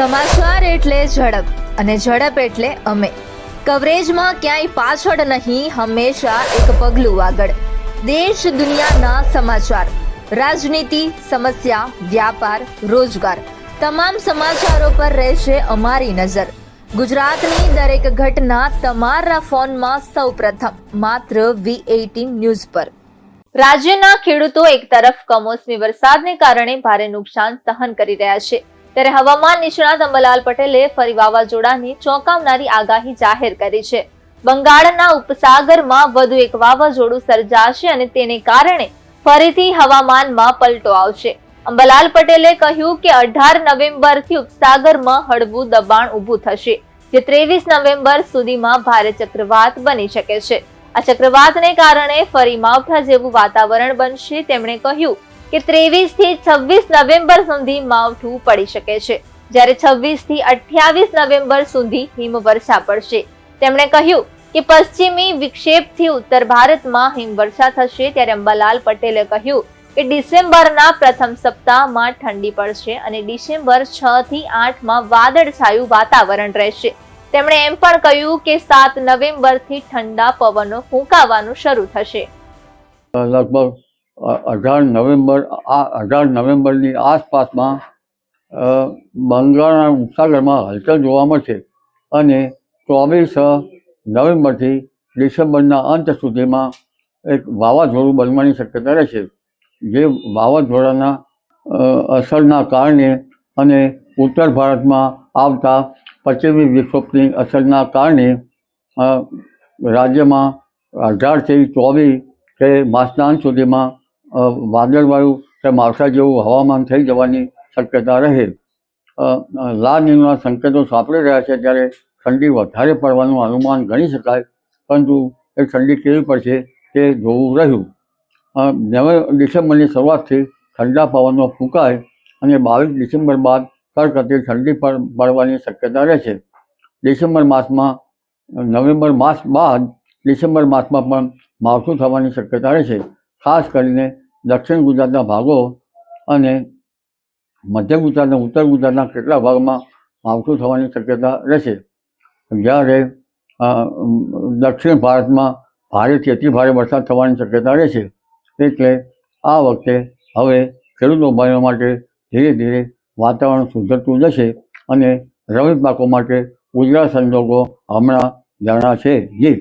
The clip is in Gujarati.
સમાચાર એટલે ઝડપ અને ઝડપ એટલે અમે. કવરેજમાં ક્યાંય પાછળ નહીં, હંમેશા એક પગલું આગળ. દેશ દુનિયાના સમાચાર, રાજનીતિ, સમસ્યા, વ્યાપાર, રોજગાર, તમામ સમાચારો પર રહેશે અમારી નજર. ગુજરાતની દરેક ઘટના તમારા ફોનમાં સૌપ્રથમ માત્ર V18 ન્યૂઝ પર. રાજ્યના ખેડૂતો એક તરફ કમોસમી વરસાદને કારણે ભારે નુકસાન સહન કરી રહ્યા છે, ત્યારે હવામાન નિષ્ણાત અંબાલાલ પટેલે ફરી વાવાઝોડાની ચોંકાવનારી આગાહી જાહેર કરી છે. બંગાળના ઉપસાગરમાં વધુ એક વાવાઝોડું સર્જાશે અને તેને કારણે ફરીથી હવામાનમાં પલટો આવશે. અંબાલાલ પટેલે કહ્યું કે 18 નવેમ્બરથી ઉપસાગરમાં હળવું દબાણ ઊભું થશે, જે 23 નવેમ્બર સુધીમાં ભારે ચક્રવાત બની શકે છે. આ ચક્રવાતને કારણે ફરી માવઠા જેવું વાતાવરણ બનશે. તેમણે કહ્યું કે 23 થી 26 નવેમ્બર સુધી માવઠું પડી શકે છે, જ્યારે 26 થી 28 નવેમ્બર સુધી હિમવર્ષા પડશે. તેમણે કહ્યું કે પશ્ચિમી વિક્ષેપથી ઉત્તર ભારતમાં હિમવર્ષા થશે. ત્યારે અંબાલાલ પટેલે કહ્યું કે ડિસેમ્બરના પ્રથમ સપ્તાહમાં ઠંડી પડશે અને ડિસેમ્બર 6 થી 8 માં વાદળછાયું વાતાવરણ રહેશે. તેમણે એમ પણ કહ્યું કે 7 નવેમ્બરથી ઠંડા પવનો ફૂંકાવાનું શરૂ થશે. લગભગ 18 નવેમ્બરની આસપાસમાં બંગાળના ઉપસાગરમાં હલચલ જોવા મળશે અને 24 નવેમ્બરથી ડિસેમ્બરના અંત સુધીમાં એક વાવાઝોડું બનવાની શક્યતા રહેશે. જે વાવાઝોડાના અસરના કારણે અને ઉત્તર ભારતમાં આવતા પશ્ચિમી વિક્ષોભની અસરના કારણે રાજ્યમાં 18 થી 24 માસના અંત સુધીમાં વાદળવાયું કે માવઠા જેવું હવામાન થઈ જવાની શક્યતા રહે. લા નીનોના સંકેતો સાંપડી રહ્યા છે, ત્યારે ઠંડી વધારે પડવાનું અનુમાન ગણી શકાય, પરંતુ એ ઠંડી કેવી પડશે તે જોવું રહ્યું. ડિસેમ્બરની શરૂઆતથી ઠંડા પવનો ફૂંકાય અને 22 ડિસેમ્બર બાદ કડકડતી ઠંડી પડવાની શક્યતા રહેશે. નવેમ્બર માસ બાદ ડિસેમ્બર માસમાં પણ માવઠું થવાની શક્યતા રહેશે. ખાસ કરીને દક્ષિણ ગુજરાતના ભાગો અને મધ્ય ગુજરાત અને ઉત્તર ગુજરાતના કેટલાક ભાગમાં માવઠું થવાની શક્યતા રહેશે. જ્યારે દક્ષિણ ભારતમાં ભારેથી અતિ ભારે વરસાદ થવાની શક્યતા રહેશે. એટલે આ વખતે હવે ખેડૂતો ભાઈઓ માટે ધીરે ધીરે વાતાવરણ સુધરતું જશે અને રવિ પાકો માટે ઉજળા સંજોગો હમણાં જાણા છે. જી.